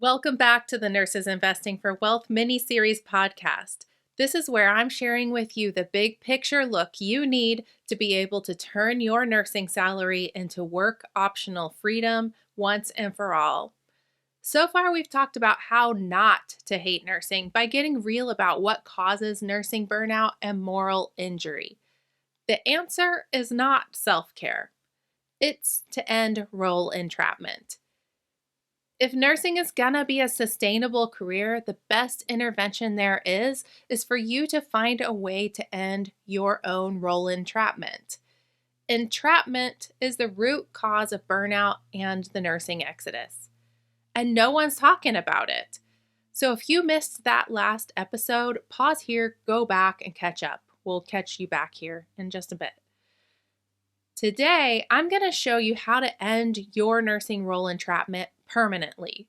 Welcome back to the Nurses Investing for Wealth mini-series podcast. This is where I'm sharing with you the big picture look you need to be able to turn your nursing salary into work optional freedom once and for all. So far, we've talked about how not to hate nursing by getting real about what causes nursing burnout and moral injury. The answer is not self-care. It's to end role entrapment. If nursing is gonna be a sustainable career, the best intervention there is for you to find a way to end your own role entrapment. Entrapment is the root cause of burnout and the nursing exodus. And no one's talking about it. So if you missed that last episode, pause here, go back, and catch up. We'll catch you back here in just a bit. Today, I'm going to show you how to end your nursing role entrapment permanently.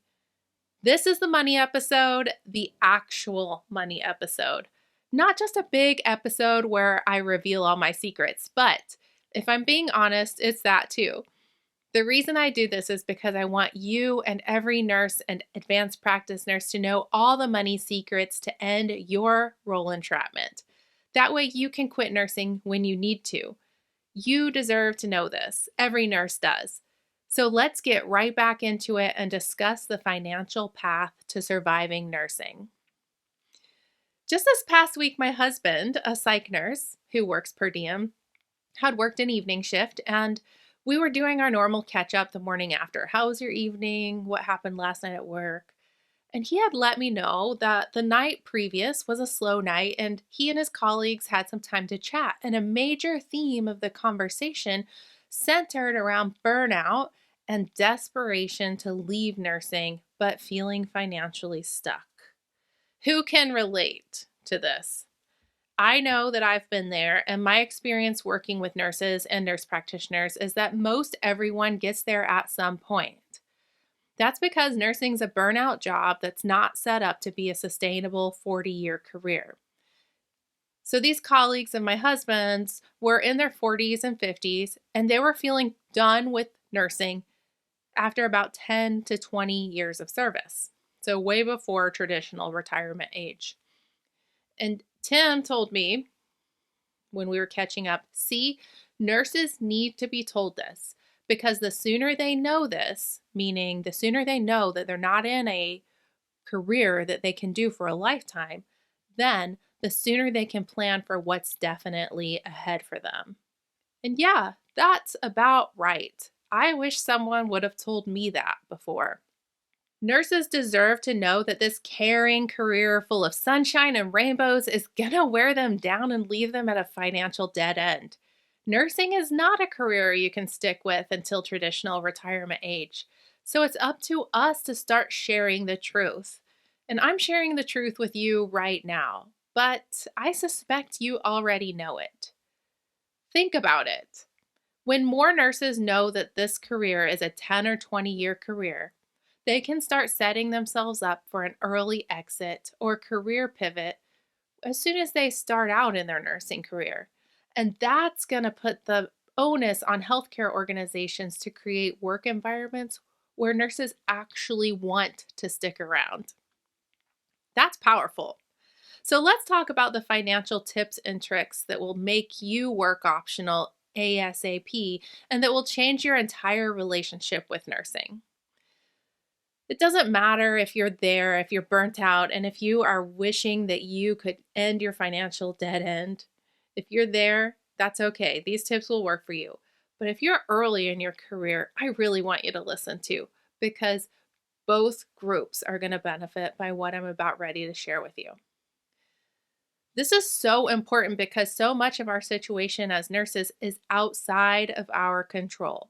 This is the money episode, the actual money episode. Not just a big episode where I reveal all my secrets, but if I'm being honest, it's that too. The reason I do this is because I want you and every nurse and advanced practice nurse to know all the money secrets to end your role entrapment. That way you can quit nursing when you need to. You deserve to know this. Every nurse does. So let's get right back into it and discuss the financial path to surviving nursing. Just this past week, my husband, a psych nurse who works per diem, had worked an evening shift, and we were doing our normal catch-up the morning after. How was your evening? What happened last night at work? And he had let me know that the night previous was a slow night and he and his colleagues had some time to chat. And a major theme of the conversation centered around burnout and desperation to leave nursing, but feeling financially stuck. Who can relate to this? I know that I've been there, and my experience working with nurses and nurse practitioners is that most everyone gets there at some point. That's because nursing's a burnout job that's not set up to be a sustainable 40-year career. So these colleagues of my husband's were in their 40s and 50s, and they were feeling done with nursing after about 10 to 20 years of service. So way before traditional retirement age. And Tim told me when we were catching up, see, nurses need to be told this. Because the sooner they know this, meaning the sooner they know that they're not in a career that they can do for a lifetime, then the sooner they can plan for what's definitely ahead for them. And yeah, that's about right. I wish someone would have told me that before. Nurses deserve to know that this caring career full of sunshine and rainbows is gonna wear them down and leave them at a financial dead end. Nursing is not a career you can stick with until traditional retirement age. So it's up to us to start sharing the truth. And I'm sharing the truth with you right now, but I suspect you already know it. Think about it. When more nurses know that this career is a 10 or 20-year career, they can start setting themselves up for an early exit or career pivot as soon as they start out in their nursing career. And that's going to put the onus on healthcare organizations to create work environments where nurses actually want to stick around. That's powerful. So let's talk about the financial tips and tricks that will make you work optional ASAP and that will change your entire relationship with nursing. It doesn't matter if you're there, if you're burnt out, and if you are wishing that you could end your financial dead end. If you're there, that's okay. These tips will work for you. But if you're early in your career, I really want you to listen to because both groups are going to benefit by what I'm about ready to share with you. This is so important because so much of our situation as nurses is outside of our control.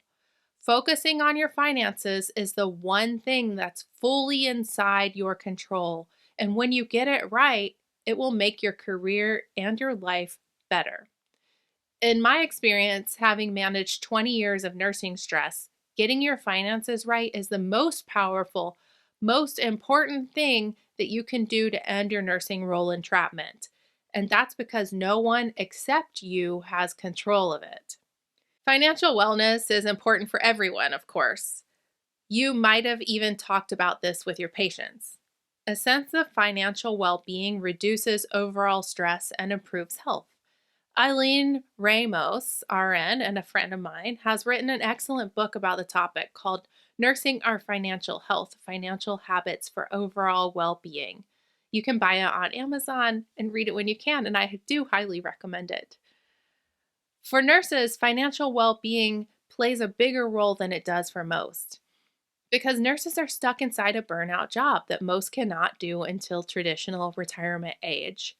Focusing on your finances is the one thing that's fully inside your control. And when you get it right, it will make your career and your life better. In my experience, having managed 20 years of nursing stress, getting your finances right is the most powerful, most important thing that you can do to end your nursing role entrapment. And that's because no one except you has control of it. Financial wellness is important for everyone, of course. You might have even talked about this with your patients. A sense of financial well being reduces overall stress and improves health. Aileen Ramos, RN, and a friend of mine, has written an excellent book about the topic called Nursing Our Financial Health Financial Habits for Overall Well Being. You can buy it on Amazon and read it when you can, and I do highly recommend it. For nurses, financial well being plays a bigger role than it does for most because nurses are stuck inside a burnout job that most cannot do until traditional retirement age.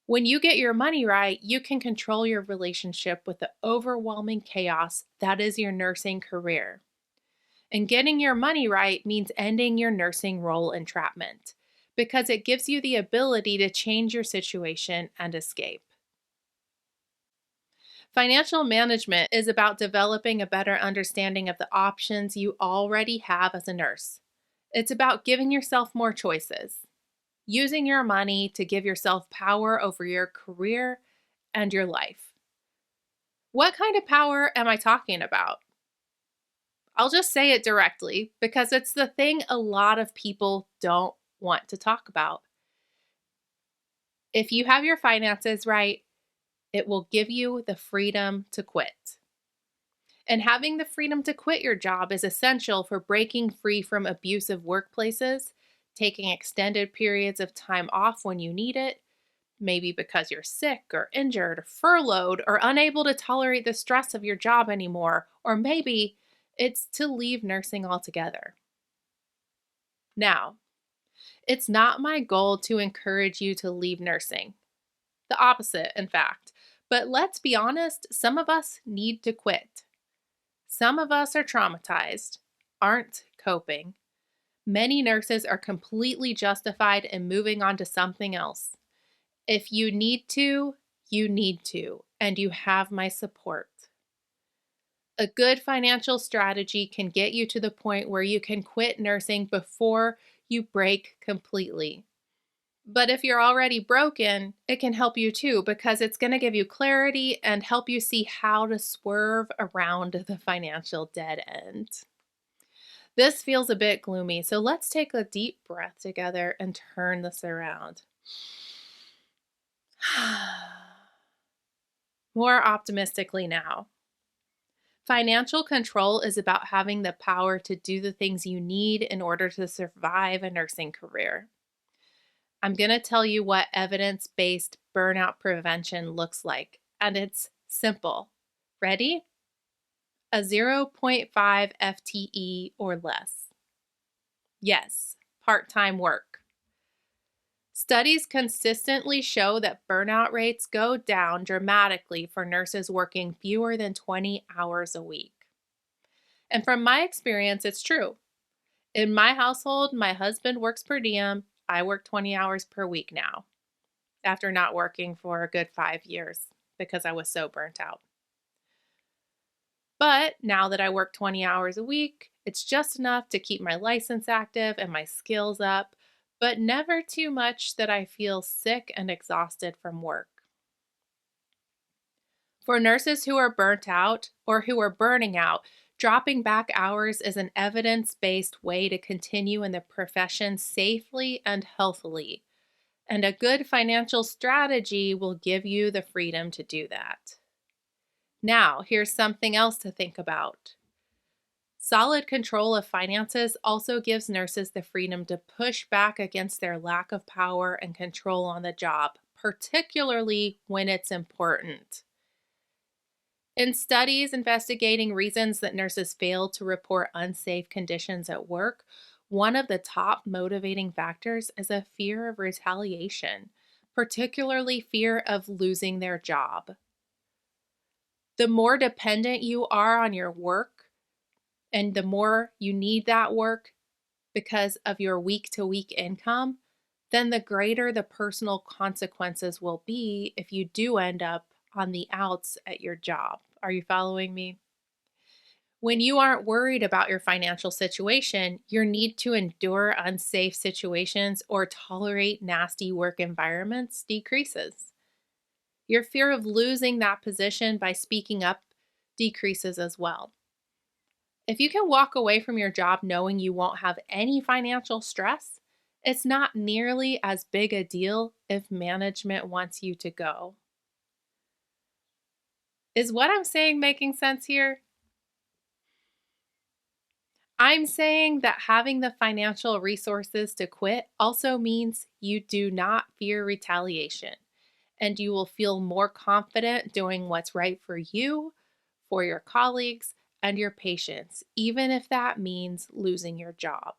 When you get your money right, you can control your relationship with the overwhelming chaos that is your nursing career. And getting your money right means ending your nursing role entrapment because it gives you the ability to change your situation and escape. Financial management is about developing a better understanding of the options you already have as a nurse. It's about giving yourself more choices, using your money to give yourself power over your career and your life. What kind of power am I talking about? I'll just say it directly because it's the thing a lot of people don't want to talk about. If you have your finances right, it will give you the freedom to quit. And having the freedom to quit your job is essential for breaking free from abusive workplaces, taking extended periods of time off when you need it, maybe because you're sick or injured or furloughed or unable to tolerate the stress of your job anymore, or maybe it's to leave nursing altogether. Now, it's not my goal to encourage you to leave nursing. The opposite, in fact. But let's be honest, some of us need to quit. Some of us are traumatized, aren't coping. Many nurses are completely justified in moving on to something else. If you need to, and you have my support. A good financial strategy can get you to the point where you can quit nursing before you break completely. But if you're already broken, it can help you too because it's going to give you clarity and help you see how to swerve around the financial dead end. This feels a bit gloomy, so let's take a deep breath together and turn this around. More optimistically now. Financial control is about having the power to do the things you need in order to survive a nursing career. I'm going to tell you what evidence-based burnout prevention looks like, and it's simple. Ready? A 0.5 FTE or less. Yes, part-time work. Studies consistently show that burnout rates go down dramatically for nurses working fewer than 20 hours a week. And from my experience, it's true. In my household, my husband works per diem. I work 20 hours per week now, after not working for a good 5 years because I was so burnt out. But now that I work 20 hours a week, it's just enough to keep my license active and my skills up, but never too much that I feel sick and exhausted from work. For nurses who are burnt out or who are burning out, dropping back hours is an evidence-based way to continue in the profession safely and healthily. And a good financial strategy will give you the freedom to do that. Now, here's something else to think about. Solid control of finances also gives nurses the freedom to push back against their lack of power and control on the job, particularly when it's important. In studies investigating reasons that nurses fail to report unsafe conditions at work, one of the top motivating factors is a fear of retaliation, particularly fear of losing their job. The more dependent you are on your work, and the more you need that work because of your week-to-week income, then the greater the personal consequences will be if you do end up on the outs at your job. Are you following me? When you aren't worried about your financial situation, your need to endure unsafe situations or tolerate nasty work environments decreases. Your fear of losing that position by speaking up decreases as well. If you can walk away from your job knowing you won't have any financial stress, it's not nearly as big a deal if management wants you to go. Is what I'm saying making sense here? I'm saying that having the financial resources to quit also means you do not fear retaliation and you will feel more confident doing what's right for you, for your colleagues, and your patients, even if that means losing your job,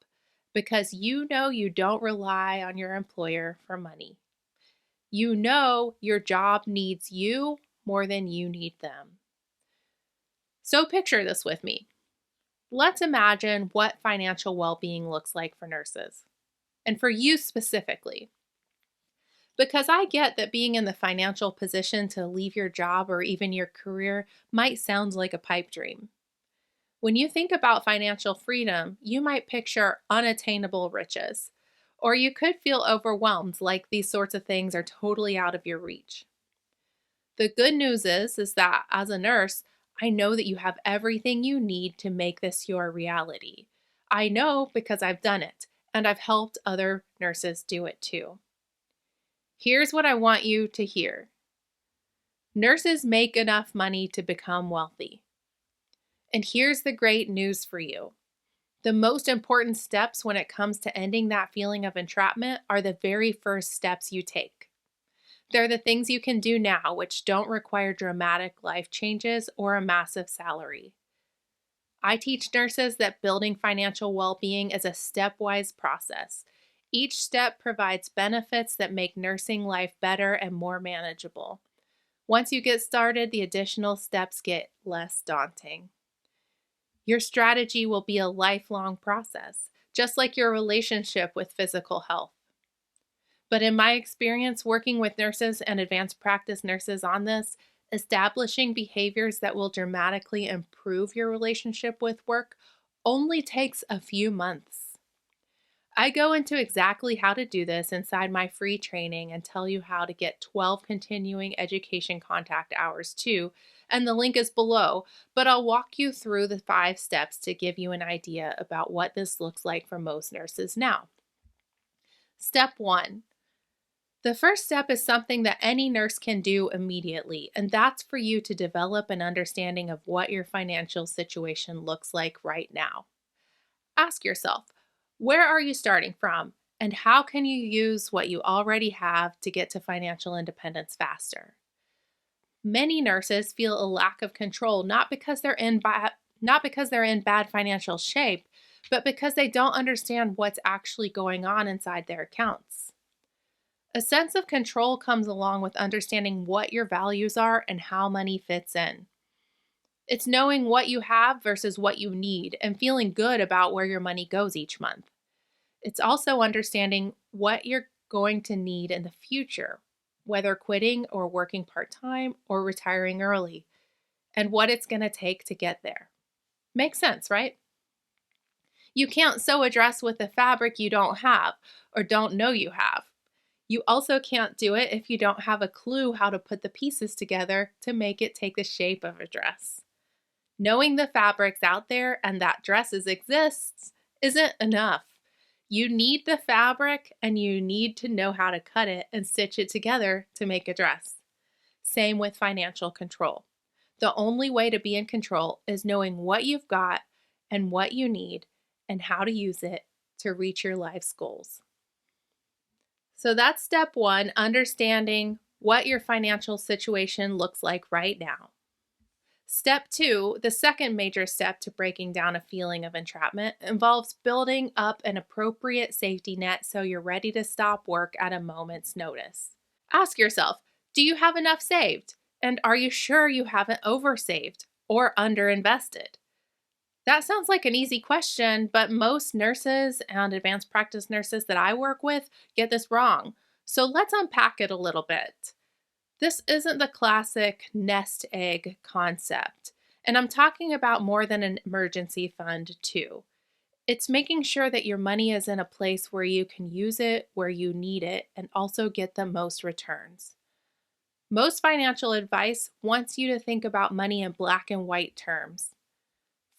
because you know you don't rely on your employer for money. You know your job needs you more than you need them. So picture this with me. Let's imagine what financial well-being looks like for nurses, and for you specifically. Because I get that being in the financial position to leave your job or even your career might sound like a pipe dream. When you think about financial freedom, you might picture unattainable riches, or you could feel overwhelmed like these sorts of things are totally out of your reach. The good news is that as a nurse, I know that you have everything you need to make this your reality. I know because I've done it, and I've helped other nurses do it too. Here's what I want you to hear. Nurses make enough money to become wealthy. And here's the great news for you. The most important steps when it comes to ending that feeling of entrapment are the very first steps you take. They're the things you can do now, which don't require dramatic life changes or a massive salary. I teach nurses that building financial well-being is a stepwise process. Each step provides benefits that make nursing life better and more manageable. Once you get started, the additional steps get less daunting. Your strategy will be a lifelong process, just like your relationship with physical health. But in my experience working with nurses and advanced practice nurses on this, establishing behaviors that will dramatically improve your relationship with work only takes a few months. I go into exactly how to do this inside my free training and tell you how to get 12 continuing education contact hours too, and the link is below, but I'll walk you through the 5 steps to give you an idea about what this looks like for most nurses now. Step 1. The first step is something that any nurse can do immediately, and that's for you to develop an understanding of what your financial situation looks like right now. Ask yourself, where are you starting from, and how can you use what you already have to get to financial independence faster? Many nurses feel a lack of control not because they're in bad financial shape, but because they don't understand what's actually going on inside their accounts. A sense of control comes along with understanding what your values are and how money fits in. It's knowing what you have versus what you need and feeling good about where your money goes each month. It's also understanding what you're going to need in the future, whether quitting or working part-time or retiring early, and what it's going to take to get there. Makes sense, right? You can't sew a dress with a fabric you don't have or don't know you have. You also can't do it if you don't have a clue how to put the pieces together to make it take the shape of a dress. Knowing the fabrics out there and that dresses exists isn't enough. You need the fabric and you need to know how to cut it and stitch it together to make a dress. Same with financial control. The only way to be in control is knowing what you've got and what you need and how to use it to reach your life's goals. So that's step 1, understanding what your financial situation looks like right now. Step 2, the second major step to breaking down a feeling of entrapment, involves building up an appropriate safety net so you're ready to stop work at a moment's notice. Ask yourself, do you have enough saved? And are you sure you haven't oversaved or underinvested? That sounds like an easy question, but most nurses and advanced practice nurses that I work with get this wrong. So let's unpack it a little bit. This isn't the classic nest egg concept, and I'm talking about more than an emergency fund too. It's making sure that your money is in a place where you can use it where you need it and also get the most returns. Most financial advice wants you to think about money in black and white terms.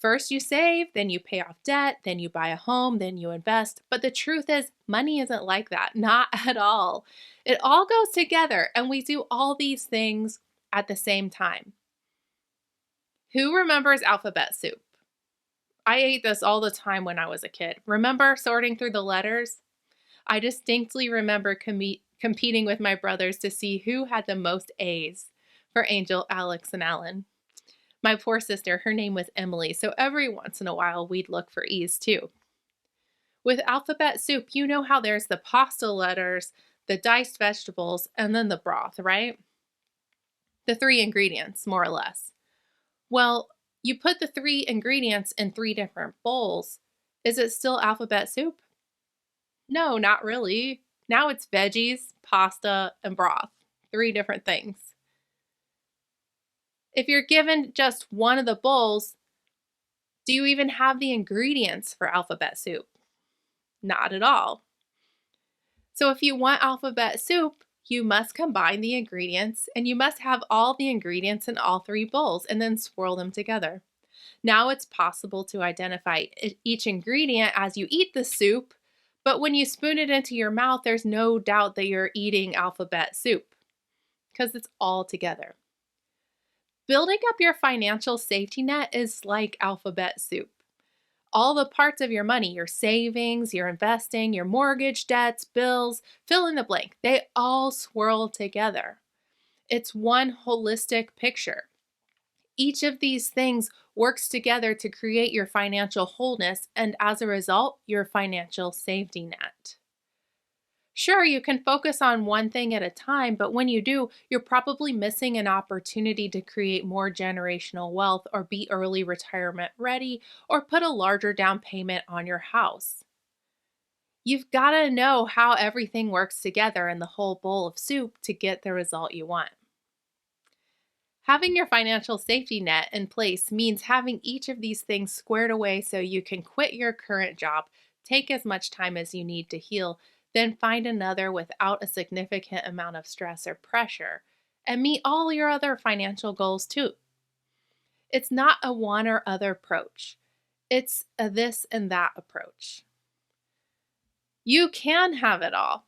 First you save, then you pay off debt, then you buy a home, then you invest. But the truth is, money isn't like that, not at all. It all goes together, and we do all these things at the same time. Who remembers alphabet soup? I ate this all the time when I was a kid. Remember sorting through the letters? I distinctly remember competing with my brothers to see who had the most A's for Angel, Alex, and Alan. My poor sister, her name was Emily, so every once in a while we'd look for E's too. With alphabet soup, you know how there's the pasta letters, the diced vegetables, and then the broth, right? The three ingredients, more or less. Well, you put the three ingredients in three different bowls. Is it still alphabet soup? No, not really. Now it's veggies, pasta, and broth. Three different things. If you're given just one of the bowls, do you even have the ingredients for alphabet soup? Not at all. So if you want alphabet soup, you must combine the ingredients and you must have all the ingredients in all three bowls and then swirl them together. Now it's possible to identify each ingredient as you eat the soup, but when you spoon it into your mouth, there's no doubt that you're eating alphabet soup because it's all together. Building up your financial safety net is like alphabet soup. All the parts of your money, your savings, your investing, your mortgage, debts, bills, fill in the blank, they all swirl together. It's one holistic picture. Each of these things works together to create your financial wholeness and, as a result, your financial safety net. Sure, you can focus on one thing at a time, but when you do, you're probably missing an opportunity to create more generational wealth or be early retirement ready or put a larger down payment on your house. You've got to know how everything works together in the whole bowl of soup to get the result you want. Having your financial safety net in place means having each of these things squared away so you can quit your current job, take as much time as you need to heal, then find another without a significant amount of stress or pressure, and meet all your other financial goals too. It's not a one or other approach. It's a this and that approach. You can have it all.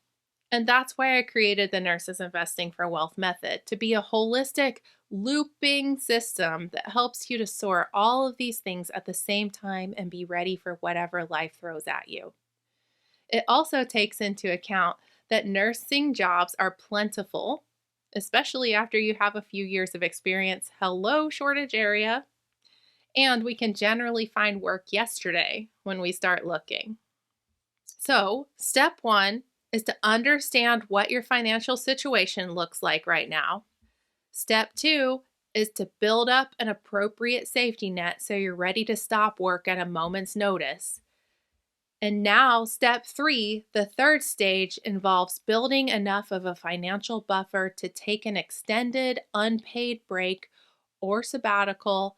And that's why I created the Nurses Investing for Wealth method, to be a holistic, looping system that helps you to sort all of these things at the same time and be ready for whatever life throws at you. It also takes into account that nursing jobs are plentiful, especially after you have a few years of experience. Hello, shortage area. And we can generally find work yesterday when we start looking. So, step one is to understand what your financial situation looks like right now. Step two is to build up an appropriate safety net so you're ready to stop work at a moment's notice. And now, step three, the third stage, involves building enough of a financial buffer to take an extended, unpaid break or sabbatical,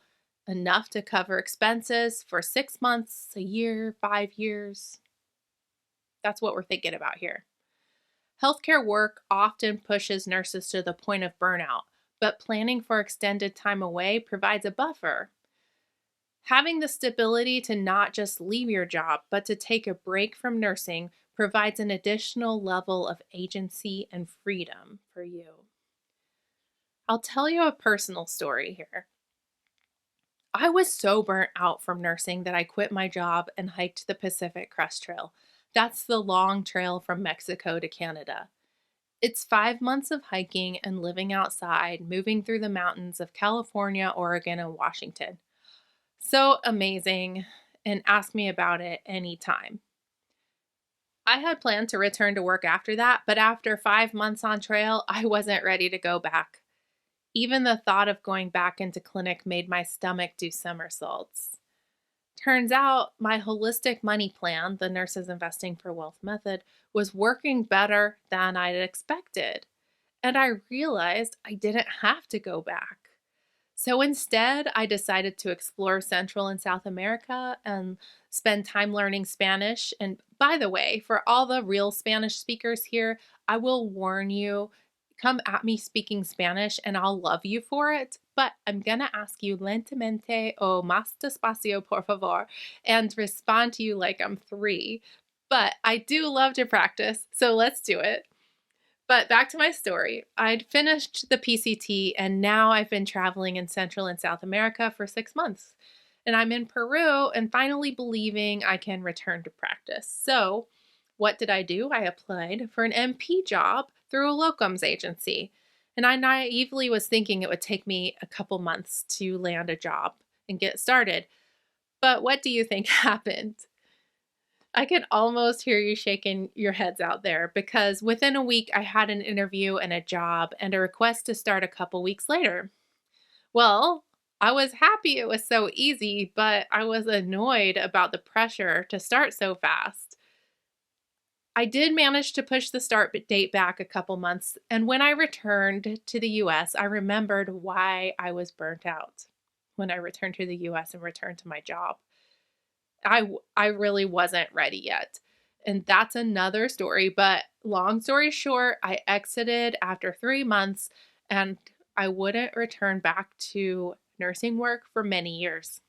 enough to cover expenses for 6 months, a year, 5 years. That's what we're thinking about here. Healthcare work often pushes nurses to the point of burnout, but planning for extended time away provides a buffer. Having the stability to not just leave your job, but to take a break from nursing provides an additional level of agency and freedom for you. I'll tell you a personal story here. I was so burnt out from nursing that I quit my job and hiked the Pacific Crest Trail. That's the long trail from Mexico to Canada. It's 5 months of hiking and living outside, moving through the mountains of California, Oregon, and Washington. So amazing, and ask me about it anytime. I had planned to return to work after that, but after 5 months on trail, I wasn't ready to go back. Even the thought of going back into clinic made my stomach do somersaults. Turns out my holistic money plan, the Nurses Investing for Wealth method, was working better than I'd expected. And I realized I didn't have to go back. So instead, I decided to explore Central and South America and spend time learning Spanish. And by the way, for all the real Spanish speakers here, I will warn you, come at me speaking Spanish and I'll love you for it, but I'm gonna ask you lentamente o más despacio, por favor, and respond to you like I'm 3. But I do love to practice, so let's do it. But back to my story. I'd finished the PCT and now I've been traveling in Central and South America for 6 months. And I'm in Peru and finally believing I can return to practice. So, what did I do? I applied for an MP job through a locums agency. And I naively was thinking it would take me a couple months to land a job and get started. But what do you think happened? I can almost hear you shaking your heads out there because within a week I had an interview and a job and a request to start a couple weeks later. Well, I was happy it was so easy, but I was annoyed about the pressure to start so fast. I did manage to push the start date back a couple months, and when I returned to the US, I remembered why I was burnt out when I returned to the US and returned to my job. I really wasn't ready yet. And that's another story, but long story short, I exited after 3 months and I wouldn't return back to nursing work for many years.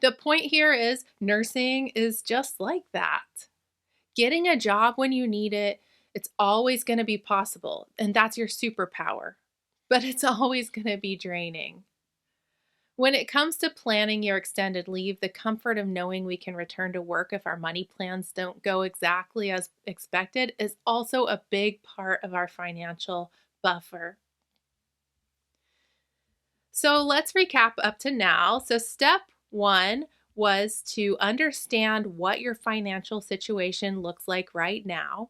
The point here is nursing is just like that. Getting a job when you need it, it's always going to be possible, and that's your superpower. But it's always going to be draining. When it comes to planning your extended leave, the comfort of knowing we can return to work if our money plans don't go exactly as expected is also a big part of our financial buffer. So let's recap up to now. So, step 1 was to understand what your financial situation looks like right now.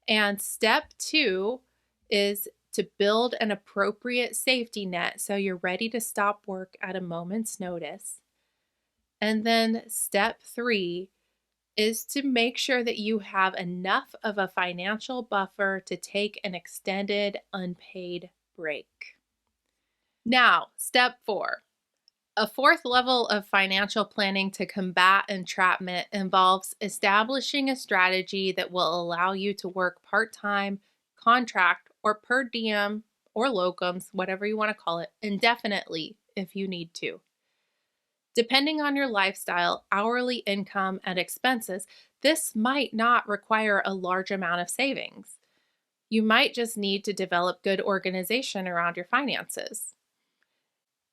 And step 2 is to build an appropriate safety net so you're ready to stop work at a moment's notice. And then step 3 is to make sure that you have enough of a financial buffer to take an extended unpaid break. Now, step 4. A fourth level of financial planning to combat entrapment involves establishing a strategy that will allow you to work part-time, contract, or per diem, or locums, whatever you want to call it, indefinitely if you need to. Depending on your lifestyle, hourly income, and expenses, this might not require a large amount of savings. You might just need to develop good organization around your finances.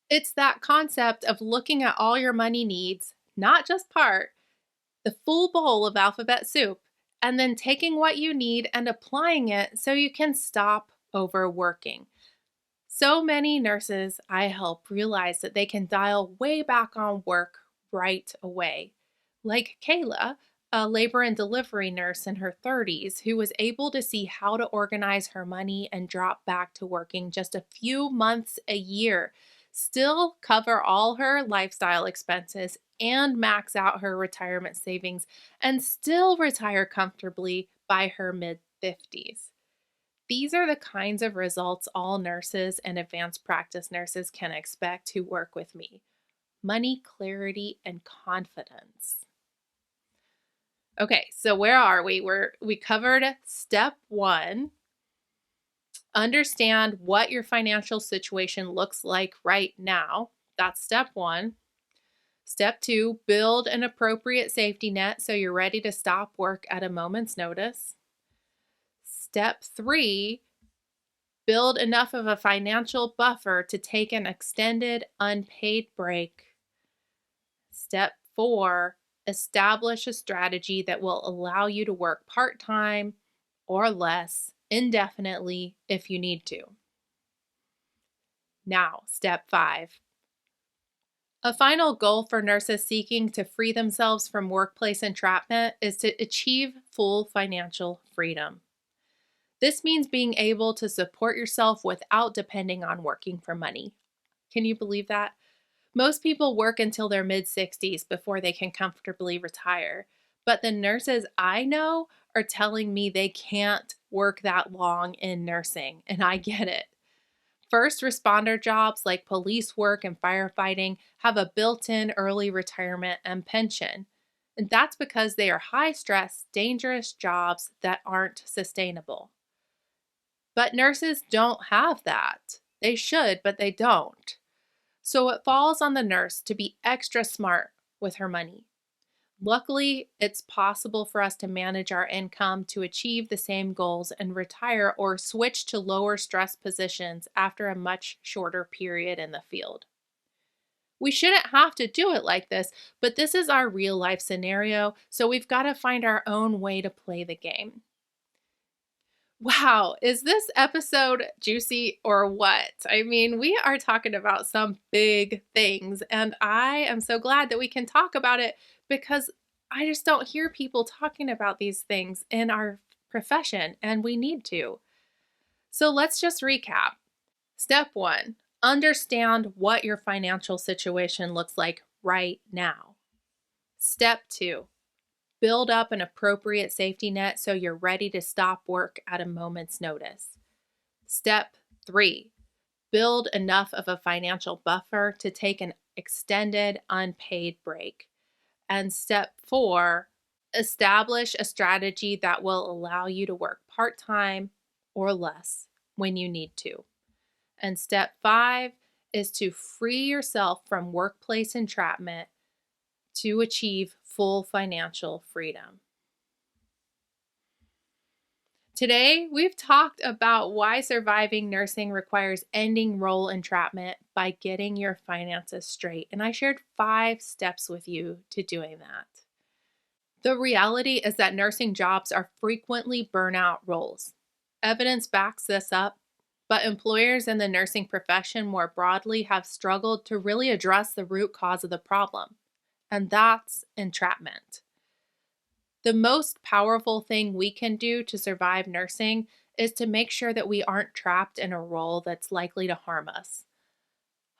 It's that concept of looking at all your money needs, not just part, the full bowl of alphabet soup, and then taking what you need and applying it so you can stop overworking. So many nurses I help realize that they can dial way back on work right away. Like Kayla, a labor and delivery nurse in her 30s who was able to see how to organize her money and drop back to working just a few months a year, still cover all her lifestyle expenses and max out her retirement savings, and still retire comfortably by her mid-50s. These are the kinds of results all nurses and advanced practice nurses can expect who work with me. Money, clarity, and confidence. Okay, so where are we? We covered step 1. Understand what your financial situation looks like right now. That's step 1. Step 2, build an appropriate safety net so you're ready to stop work at a moment's notice. Step 3, build enough of a financial buffer to take an extended unpaid break. Step 4, establish a strategy that will allow you to work part-time or less indefinitely if you need to. Now, step 5. A final goal for nurses seeking to free themselves from workplace entrapment is to achieve full financial freedom. This means being able to support yourself without depending on working for money. Can you believe that? Most people work until their mid-60s before they can comfortably retire. But the nurses I know are telling me they can't work that long in nursing, and I get it. First responder jobs like police work and firefighting have a built-in early retirement and pension. And that's because they are high-stress, dangerous jobs that aren't sustainable. But nurses don't have that. They should, but they don't. So it falls on the nurse to be extra smart with her money. Luckily, it's possible for us to manage our income to achieve the same goals and retire or switch to lower stress positions after a much shorter period in the field. We shouldn't have to do it like this, but this is our real life scenario, so we've got to find our own way to play the game. Wow, is this episode juicy or what? I mean, we are talking about some big things, and I am so glad that we can talk about it because I just don't hear people talking about these things in our profession, and we need to. So let's just recap. Step one, understand what your financial situation looks like right now. Step two, build up an appropriate safety net so you're ready to stop work at a moment's notice. Step three, build enough of a financial buffer to take an extended unpaid break. And step four, establish a strategy that will allow you to work part-time or less when you need to. And step five is to free yourself from workplace entrapment to achieve full financial freedom. Today, we've talked about why surviving nursing requires ending role entrapment by getting your finances straight, and I shared 5 steps with you to doing that. The reality is that nursing jobs are frequently burnout roles. Evidence backs this up, but employers in the nursing profession more broadly have struggled to really address the root cause of the problem, and that's entrapment. The most powerful thing we can do to survive nursing is to make sure that we aren't trapped in a role that's likely to harm us.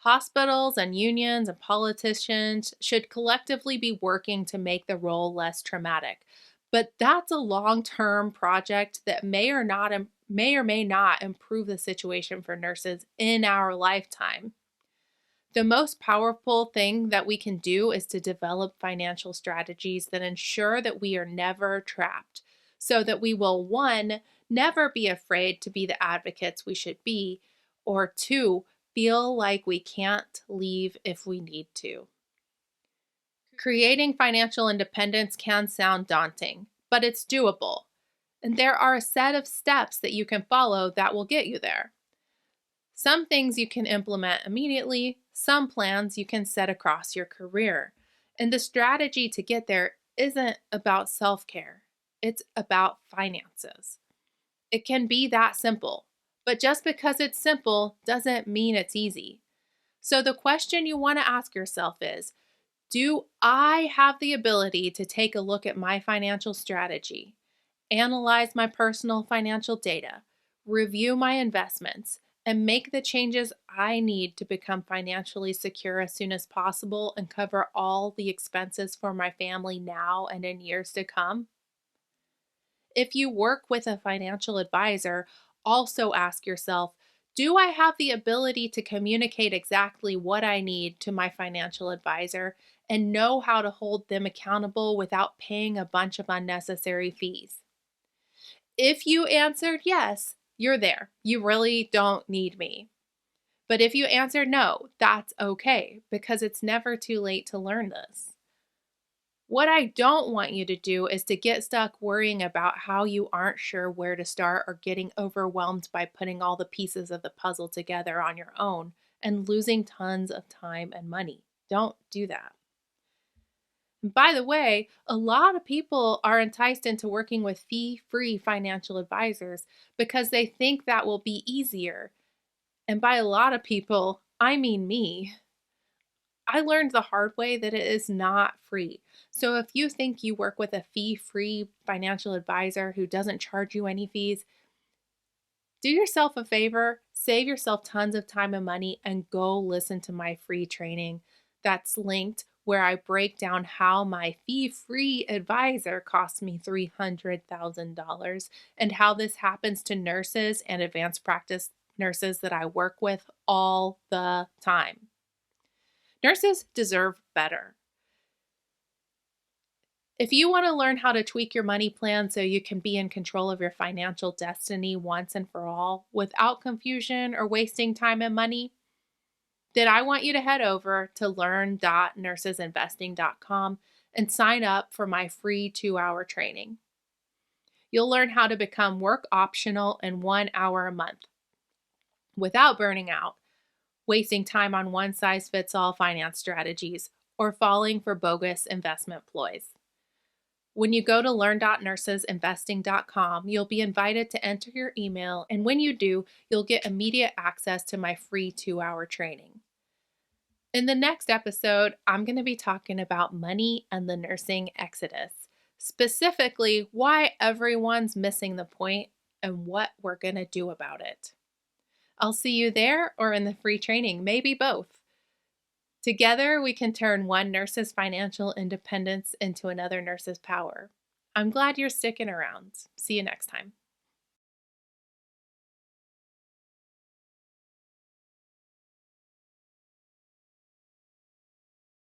Hospitals and unions and politicians should collectively be working to make the role less traumatic. But that's a long-term project that may or may not improve the situation for nurses in our lifetime. The most powerful thing that we can do is to develop financial strategies that ensure that we are never trapped, so that we will, one, never be afraid to be the advocates we should be, or two, feel like we can't leave if we need to. Creating financial independence can sound daunting, but it's doable. And there are a set of steps that you can follow that will get you there. Some things you can implement immediately, some plans you can set across your career. And the strategy to get there isn't about self-care, it's about finances. It can be that simple, but just because it's simple doesn't mean it's easy. So the question you want to ask yourself is, do I have the ability to take a look at my financial strategy, analyze my personal financial data, review my investments, and make the changes I need to become financially secure as soon as possible and cover all the expenses for my family now and in years to come? If you work with a financial advisor, also ask yourself, do I have the ability to communicate exactly what I need to my financial advisor and know how to hold them accountable without paying a bunch of unnecessary fees? If you answered yes, you're there. You really don't need me. But if you answered no, that's okay, because it's never too late to learn this. What I don't want you to do is to get stuck worrying about how you aren't sure where to start or getting overwhelmed by putting all the pieces of the puzzle together on your own and losing tons of time and money. Don't do that. By the way, a lot of people are enticed into working with fee-free financial advisors because they think that will be easier. And by a lot of people, I mean me. I learned the hard way that it is not free. So if you think you work with a fee-free financial advisor who doesn't charge you any fees, do yourself a favor, save yourself tons of time and money, and go listen to my free training that's linked where I break down how my fee-free advisor cost me $300,000 and how this happens to nurses and advanced practice nurses that I work with all the time. Nurses deserve better. If you want to learn how to tweak your money plan so you can be in control of your financial destiny once and for all without confusion or wasting time and money, then I want you to head over to learn.nursesinvesting.com and sign up for my free 2-hour training. You'll learn how to become work optional in 1 hour a month without burning out, wasting time on one-size-fits-all finance strategies, or falling for bogus investment ploys. When you go to learn.nursesinvesting.com, you'll be invited to enter your email, and when you do, you'll get immediate access to my free 2-hour training. In the next episode, I'm going to be talking about money and the nursing exodus, specifically why everyone's missing the point and what we're going to do about it. I'll see you there or in the free training, maybe both. Together, we can turn one nurse's financial independence into another nurse's power. I'm glad you're sticking around. See you next time.